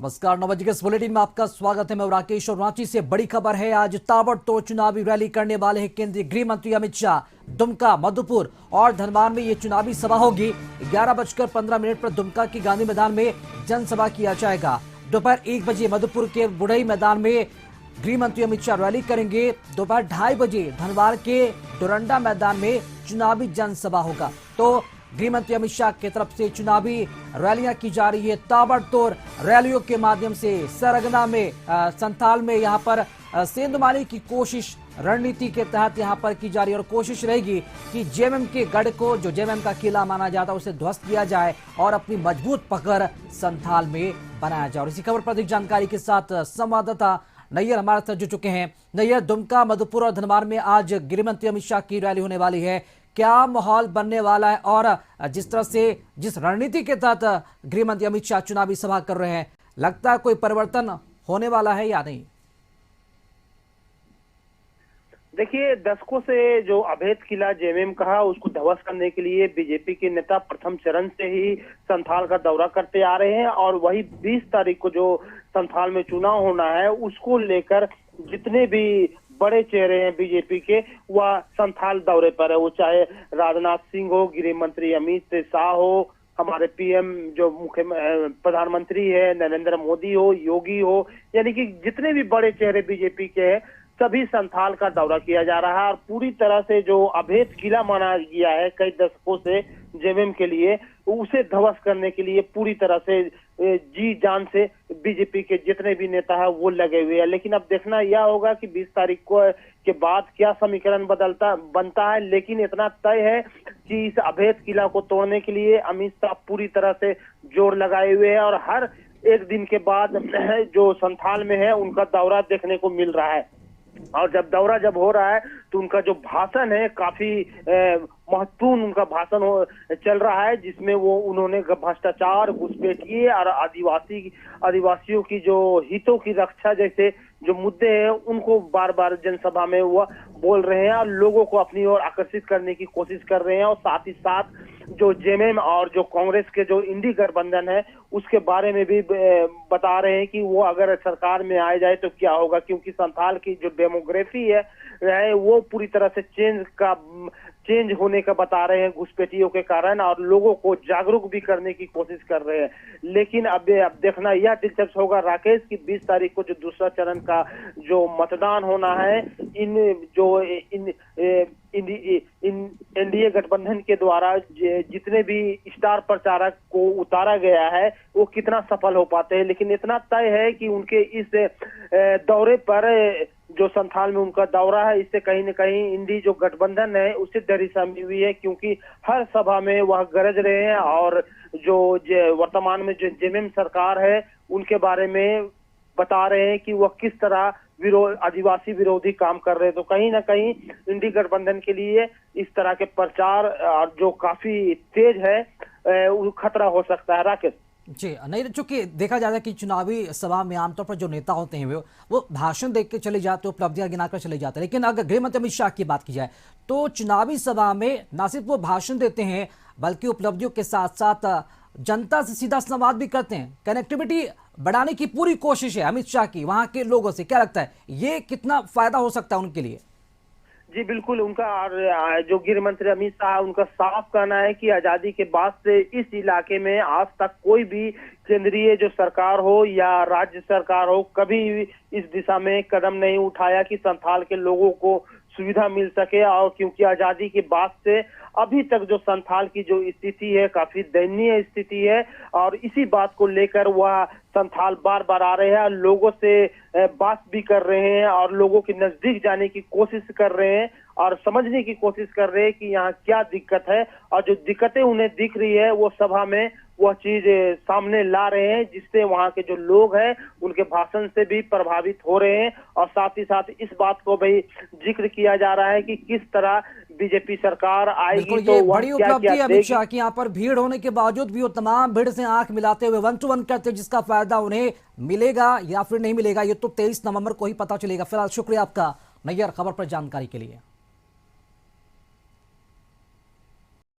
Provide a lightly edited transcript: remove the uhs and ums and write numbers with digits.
नमस्कार, 9 बजे के इस बुलेटिन में आपका स्वागत है। मैं राकेश और रांची से बड़ी खबर है। आज ताबड़तोड़ चुनावी रैली करने वाले हैं केंद्रीय गृह मंत्री अमित शाह। दुमका, मधुपुर और धनबाद में ये चुनावी सभा होगी। 11:15 पर दुमका के गांधी मैदान में जनसभा किया जाएगा। दोपहर 1 बजे मधुपुर के बुढ़ई मैदान में गृह मंत्री अमित शाह रैली करेंगे। दोपहर 2:30 बजे धनबाद के डोरंडा मैदान में चुनावी जनसभा होगा। तो गृह मंत्री अमित शाह की तरफ से चुनावी रैलियां की जा रही है। ताबड़तोड़ रैलियों के माध्यम से सरगना में संथाल में यहाँ पर सेंधमारी की कोशिश रणनीति के तहत यहाँ पर की जा रही है और कोशिश रहेगी कि जेएमएम के गढ़ को, जो जेएमएम का किला माना जाता है, उसे ध्वस्त किया जाए और अपनी मजबूत पकड़ संथाल में बनाया जाए। और इसी खबर पर अधिक जानकारी के साथ संवाददाता नैयर हमारे साथ जुड़ चुके हैं। नैयर, दुमका, मधुपुर और धनबाद में आज गृह मंत्री अमित शाह की रैली होने वाली है। क्या माहौल बनने वाला है और जिस तरह से जिस रणनीति के तहत गृह मंत्री अमित शाह चुनावी सभा कर रहे हैं, लगता है कोई परिवर्तन होने वाला है या नहीं? देखिए, दशकों से जो अवैध किला जेएमएम कहा, उसको ध्वस्त करने के लिए बीजेपी के नेता प्रथम चरण से ही संथाल का दौरा करते आ रहे हैं और वही 20 तारीख को जो संथाल में चुनाव होना है, उसको लेकर जितने भी बड़े चेहरे हैं बीजेपी के, वह संथाल दौरे पर है। वो चाहे राजनाथ सिंह हो, गृह मंत्री अमित शाह हो, हमारे पीएम जो मुख्य प्रधानमंत्री है नरेंद्र मोदी हो, योगी हो, यानी कि जितने भी बड़े चेहरे बीजेपी के हैं, सभी संथाल का दौरा किया जा रहा है। और पूरी तरह से जो अवैध किला माना गया है कई दशकों से जेएमएम के लिए, उसे ध्वस्त करने के लिए पूरी तरह से जी जान से बीजेपी के जितने भी नेता है वो लगे हुए हैं। लेकिन अब देखना यह होगा कि 20 तारीख को के बाद क्या समीकरण बनता है। लेकिन इतना तय है कि इस अवैध किला को तोड़ने के लिए अमित शाह पूरी तरह से जोर लगाए हुए हैं और हर एक दिन के बाद जो संथाल में है उनका दौरा देखने को मिल रहा है। और जब दौरा हो रहा है तो उनका जो भाषण है, काफी महत्वपूर्ण उनका भाषण चल रहा है, जिसमें वो उन्होंने भ्रष्टाचार, घुसपैठिए और आदिवासियों की जो हितों की रक्षा जैसे जो मुद्दे हैं उनको बार बार जनसभा में वो बोल रहे हैं और लोगों को अपनी ओर आकर्षित करने की कोशिश कर रहे हैं। और साथ ही साथ जो जेएमएम और जो कांग्रेस के जो इंडी गठबंधन है उसके बारे में भी बता रहे हैं कि वो अगर सरकार में आ जाए तो क्या होगा, क्योंकि संथाल की जो डेमोग्राफी है वो पूरी तरह से चेंज होने का बता रहे हैं घुसपैठियों के कारण, और लोगों को जागरूक भी करने की कोशिश कर रहे हैं। लेकिन अब देखना यह दिलचस्प होगा राकेश की 20 तारीख को जो दूसरा चरण का जो मतदान होना है, एनडीए गठबंधन के द्वारा जितने भी स्टार प्रचारक को उतारा गया है वो कितना सफल हो पाते हैं। लेकिन इतना तय है कि उनके इस दौरे पर जो संथाल में उनका दौरा है, इससे कहीं न कहीं इंडी जो गठबंधन है उससे दरी समी हुई है, क्योंकि हर सभा में वह गरज रहे हैं और जो वर्तमान में जो जेएमएम सरकार है उनके बारे में बता रहे हैं कि वह किस तरह आदिवासी विरोधी काम कर रहे हैं। तो कहीं ना कहीं इंडी गठबंधन के लिए इस तरह के प्रचार जो काफी तेज है खतरा हो सकता है। राकेश जी, नहीं, चूंकि देखा जाता है कि चुनावी सभा में आमतौर पर जो नेता होते हैं वो भाषण देख के चले जाते, उपलब्धियां गिनाकर चले जाते हैं। लेकिन अगर गृह मंत्री अमित शाह की बात की जाए तो चुनावी सभा में न सिर्फ वो भाषण देते हैं बल्कि उपलब्धियों के साथ साथ जनता से सीधा संवाद भी करते हैं। कनेक्टिविटी बढ़ाने की पूरी कोशिश है अमित शाह की वहां के लोगों से। क्या लगता है ये कितना फायदा हो सकता है उनके लिए? जी बिल्कुल, उनका जो गृह मंत्री अमित शाह, उनका साफ कहना है कि आजादी के बाद से इस इलाके में आज तक कोई भी केंद्रीय जो सरकार हो या राज्य सरकार हो कभी इस दिशा में कदम नहीं उठाया कि संथाल के लोगों को सुविधा मिल सके। और क्योंकि आजादी के बाद से अभी तक जो संथाल की जो स्थिति है काफी दयनीय स्थिति है और इसी बात को लेकर वह संथाल बार बार आ रहे हैं, लोगों से बात भी कर रहे हैं और लोगों के नजदीक जाने की कोशिश कर रहे हैं और समझने की कोशिश कर रहे हैं कि यहाँ क्या दिक्कत है। और जो दिक्कतें उन्हें दिख रही है वो सभा में वह चीज सामने ला रहे हैं, जिससे वहाँ के जो लोग हैं उनके भाषण से भी प्रभावित हो रहे हैं। और साथ ही साथ इस बात को भी जिक्र किया जा रहा है कि किस तरह बीजेपी सरकार आएगी तो वह बड़ी उपलब्धि है अमित शाह की। यहाँ पर भीड़ होने के बावजूद भी वो तमाम भीड़ से आंख मिलाते हुए 1 to 1 करते, जिसका फायदा उन्हें मिलेगा या फिर नहीं मिलेगा ये तो 23 नवंबर को ही पता चलेगा। फिलहाल शुक्रिया आपका नैयर खबर पर जानकारी के लिए।